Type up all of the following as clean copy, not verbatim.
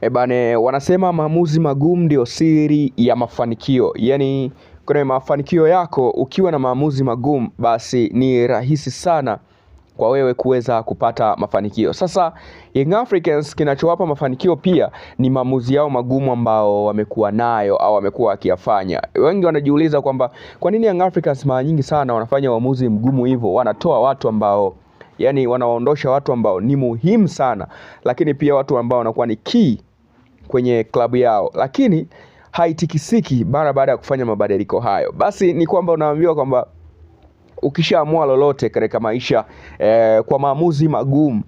Bane, wanasema maamuzi magumu ndio siri ya mafanikio. Yaani kwenye mafanikio yako ukiwa na maamuzi magumu, basi ni rahisi sana kwa wewe kuweza kupata mafanikio. Sasa Young Africans kinachowapa mafanikio pia ni maamuzi yao magumu ambao wamekuwa nayo au wamekuwa wakiyafanya. Wengi wanajiuliza kwamba kwa nini Young Africans mara nyingi sana wanafanya uamuzi mgumu hivyo, wanatoa watu ambao wanawaondosha watu ambao ni muhimu sana, lakini pia watu ambao wanakuwa ni key kwenye klabu yao, lakini haitikisiki baada ya kufanya mabadiliko hayo. Basi ni kwamba unaambiwa kwamba ukishaamua lolote katika maisha kwa maamuzi magumu,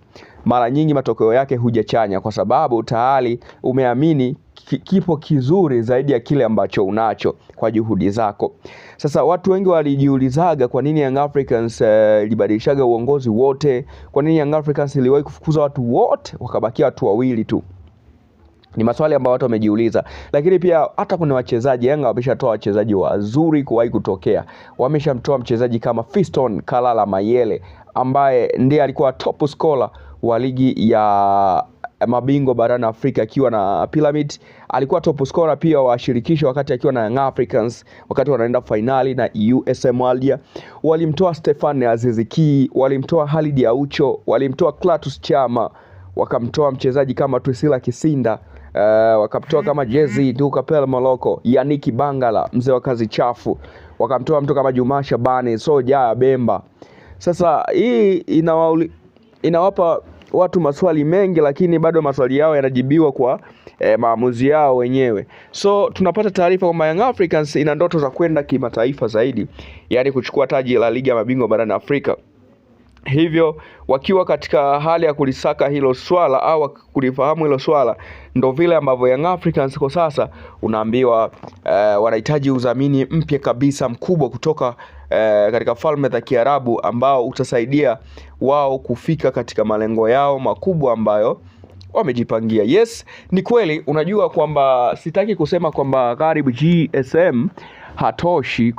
mara nyingi matokeo yake hujachanya, kwa sababu tayari umeamini kipo kizuri zaidi ya kile ambacho unacho kwa juhudi zako. Sasa watu wengi walijiulizaga kwa nini Young Africans libadilishaga uongozi wote, kwa nini Young Africans iliwahi kufukuza watu wote wakabakia watu wawili tu. Ni maswali ambayo watu wamejiuliza, lakini pia hata kuna wachezaji Yanga wameshatoa wachezaji wazuri kuwahi kutokea. Wameshamtoa mchezaji kama Fiston Kalala Mayele ambaye ndiye alikuwa top scorer wa ligi ya mabingwa barani Afrika akiwa na Pyramid. Alikuwa top scorer pia wa shirikisho wakati akiwa na Young Africans, wakati wanaenda finali na USM Alger. Walimtoa Stefan Aziz Ki, walimtoa Khalid Aucho, walimtoa Clatous Chama, wakamtoa mchezaji kama Twisila Kisinda, wakamtoa kama Jezi Dukapel Moloko, Yannick Bangala mzee wa kazi chafu, wakamtoa mtu kama Juma Shabani, Soja Bemba. Sasa hii inawapa watu maswali mengi, lakini bado maswali yao yanajibiwa kwa maamuzi yao wenyewe. So tunapata taarifa kwamba Young Africans ina ndoto za kwenda kimataifa zaidi, yani kuchukua taji la ligi ya mabingwa barani Afrika. Hivyo wakiwa katika hali ya kulisaka hilo swala au kulifahamu hilo swala, ndo vile ambavyo Young Africans kwa sasa unaambiwa wanahitaji udhamini mpya kabisa mkubwa kutoka katika falme za Kiarabu ambao utasaidia wao kufika katika malengo yao makubwa ambayo wamejipangia. Yes, ni kweli. Unajua kwamba sitaki kusema kwamba Karibu GSM hatoshi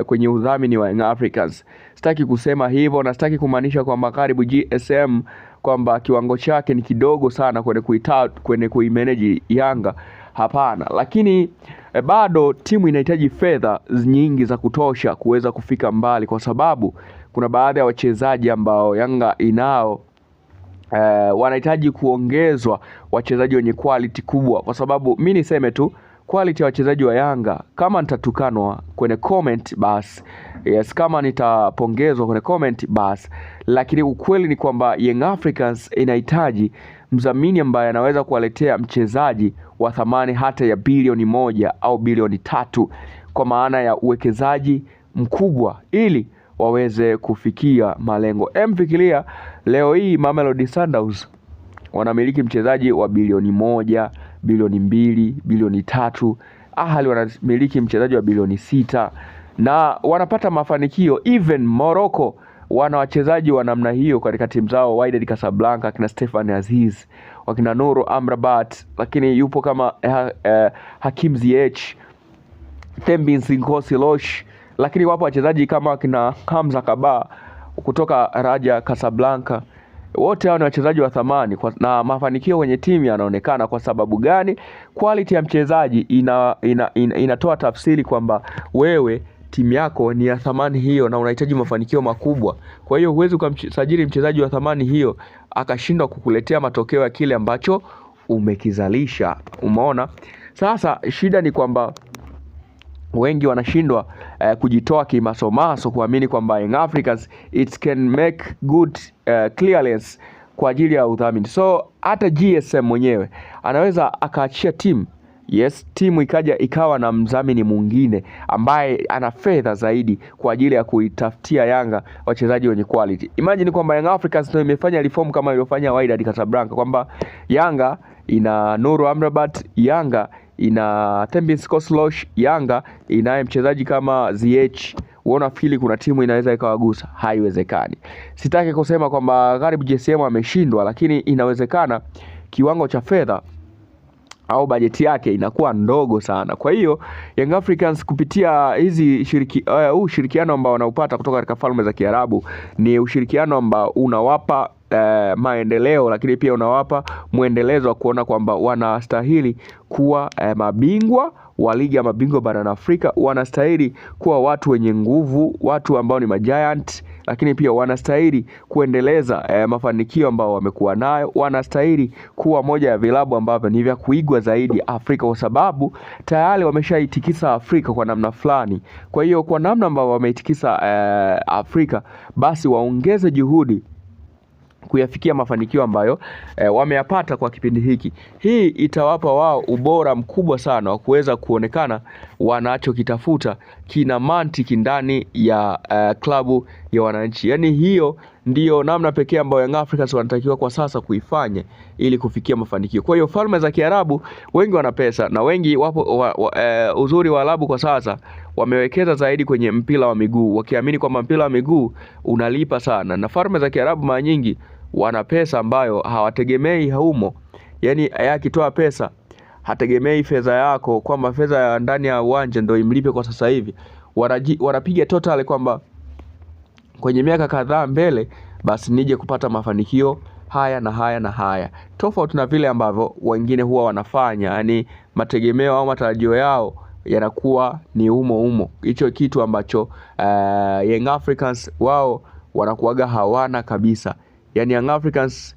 kwenye udhamini wa Young Africans. Sitaki kusema hivyo, na sitaki kumaanisha kwamba Karibu GSM kwamba kiwango chake ni kidogo sana kwenye kuimanage Yanga. Hapana, lakini bado timu inahitaji fedha nyingi za kutosha kuweza kufika mbali, kwa sababu kuna baadhi ya wachezaji ambao Yanga inao wanahitaji kuongezwa wachezaji wenye quality kubwa, kwa sababu mimi niseme tu quality ya wachezaji wa Yanga. Kama nitatukanwa kwenye comment basi yes, kama nitapongezwa kwenye comment basi, lakini ukweli ni kwamba Young Africans inahitaji mdhamini ambaye anaweza kuwaletea mchezaji wa thamani hata ya bilioni 1 au bilioni 3, kwa maana ya uwekezaji mkubwa ili waweze kufikia malengo. Fikiria leo hii Mamelodi Sundowns wanamiliki mchezaji wa bilioni 1, bilioni 2, bilioni 3. Ahali wanamiliki mchezaji wa bilioni 6 na wanapata mafanikio. Even Morocco wana wachezaji wa namna hiyo katika timu zao, Wydad Casablanca, kina Stefan Aziz, wakina Nuru Amrabat, lakini yupo kama Hakim Ziyech, Thembin Sinkosi Losh, lakini wapo wachezaji kama kina Hamza Kaba kutoka Raja Casablanca. Wote hao ni wachezaji wa thamani na mafanikio kwenye timu yanaonekana. Kwa sababu gani? Quality ya mchezaji inatoa tafsiri kwamba wewe timu yako ni ya thamani hiyo na unahitaji mafanikio makubwa. Kwa hiyo huwezi kumsajili mchezaji wa thamani hiyo akashindwa kukuletea matokeo ya kile ambacho umekizalisha. Umeona? Sasa shida ni kwamba wengi wanashindwa kujitoa kimasomaso kuamini kwamba Young Africans it can make good clearance kwa ajili ya udhamini. So hata GSM mwenyewe anaweza akaachia timu, yes, timu ikawa na mdhamini mwingine ambaye ana fedha zaidi kwa ajili ya kuitafutia Yanga wachezaji wenye quality. Imagine kwamba Young Africans ndio imefanya reform kama iliyofanya Wydad Casablanca, kwamba Yanga ina Nuru Amrabat, Yanga ina Thembin Skoslosh, Yanga inaye mchezaji kama Ziyech. Unafikiri kuna timu inaweza ikawagusa? Haiwezekani. Sitaki kusema kwamba Karibu GSM ameshindwa, lakini inawezekana kiwango cha fedha au bajeti yake inakuwa ndogo sana. Kwa hiyo Young Africans kupitia hizi ushirikiano ambao wanaupata kutoka katika falme za Kiarabu ni ushirikiano ambao unawapa maendeleo, lakini pia unawapa mwendelezo wa kuona kwamba wanastahili kuwa mabingwa wa ligi ya mabingwa barani Afrika, wanastahili kuwa watu wenye nguvu, watu ambao ni majiant, lakini pia wanastahili kuendeleza mafanikio ambao wamekuwa nayo, wanastahili kuwa moja ya vilabu ambavyo ni vya kuigwa zaidi Afrika, kwa sababu tayari wameshaitikisa Afrika kwa namna fulani. Kwa hiyo kwa namna ambao wameitikisa Afrika, basi waongeze juhudi kuyafikia mafanikio ambayo wameyapata kwa kipindi hiki. Hii itawapa wao ubora mkubwa sana wa kuweza kuonekana wanachokitafuta kina mantiki ndani ya klabu ya wananchi. Yaani hiyo ndiyo namna pekee ambayo Young Africans wanatakiwa kwa sasa kuifanya ili kufikia mafanikio. Kwa hiyo Falme za Kiarabu wengi wana pesa na wengi wapo uzuri wa Arabu kwa sasa wamewekeza zaidi kwenye mpira wa miguu, wakiamini kwamba mpira wa miguu unalipa sana. Na Falme za Kiarabu mara nyingi wana pesa ambayo hawategemei haumo. Yaani akitoa pesa hategemei fedha yako kwamba fedha ya ndani ya uwanja ndio imlipe kwa sasa hivi. Wanapiga total kwamba kwenye miaka kadhaa mbele basi nije kupata mafanikio haya na haya na haya. Tofauti na vile ambavyo wengine huwa wanafanya, yani mategemeo au matarajio yao yanakuwa ni umo. Hicho kitu ambacho Young Africans wao wanakuaga hawana kabisa. Yani Young Africans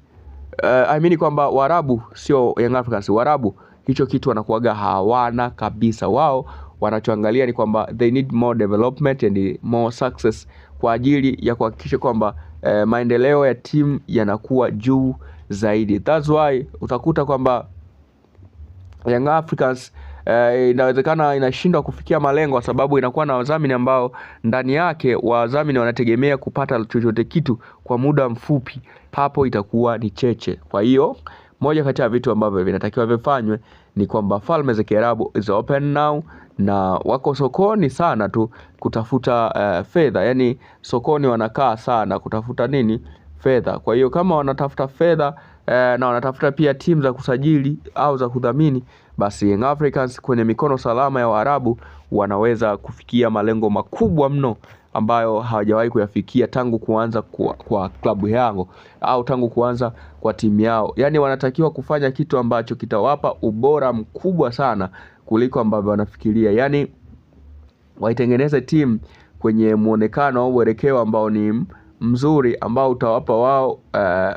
kwamba Waarabu sio Young Africans, Waarabu hicho kitu wanakuaga hawana kabisa. Wao wanachoangalia ni kwamba they need more development and more success kwa ajili ya kuhakikisha kwamba maendeleo ya timu yanakuwa juu zaidi. That's why utakuta kwamba Young Africans inawezekana inashindwa kufikia malengo kwa sababu inakuwa na wadhamini ambao ndani yake wadhamini wanategemea kupata chochote kitu kwa muda mfupi. Hapo itakuwa ni cheche. Kwa hiyo moja kati ya vitu ambavyo vinatakiwa vifanywe ni kwamba Falme za Kiarabu is open now na wako sokoni sana tu kutafuta fedha. Yani sokoni wanakaa sana kutafuta nini? Fedha. Kwa hiyo kama wanatafuta fedha na wanatafuta pia timu za kusajili au za kudhamini, basi Young Africans kwenye mikono salama ya Waarabu wanaweza kufikia malengo makubwa mno ambayo hawajawahi kuyafikia tangu kuanza kwa klabu yao au tangu kuanza kwa timu yao. Yani wanatakiwa kufanya kitu ambacho kitawapa ubora mkubwa sana kuliko ambavyo wanafikiria. Yani waitengeneze timu kwenye muonekano au uelekeo ambao ni mzuri ambao utawapa wao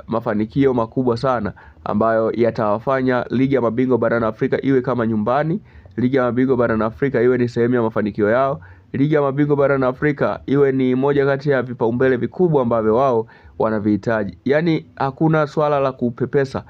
mafanikio makubwa sana ambayo yatawafanya ligi ya mabingwa barani Afrika iwe kama nyumbani. Ligi ya mabingwa barani Afrika iwe ni sehemu ya mafanikio yao. Ligi ya mabingwa barani Afrika iwe ni moja kati ya vipaumbele vikubwa ambavyo wao wanavihitaji. Yani hakuna swala la kupepesa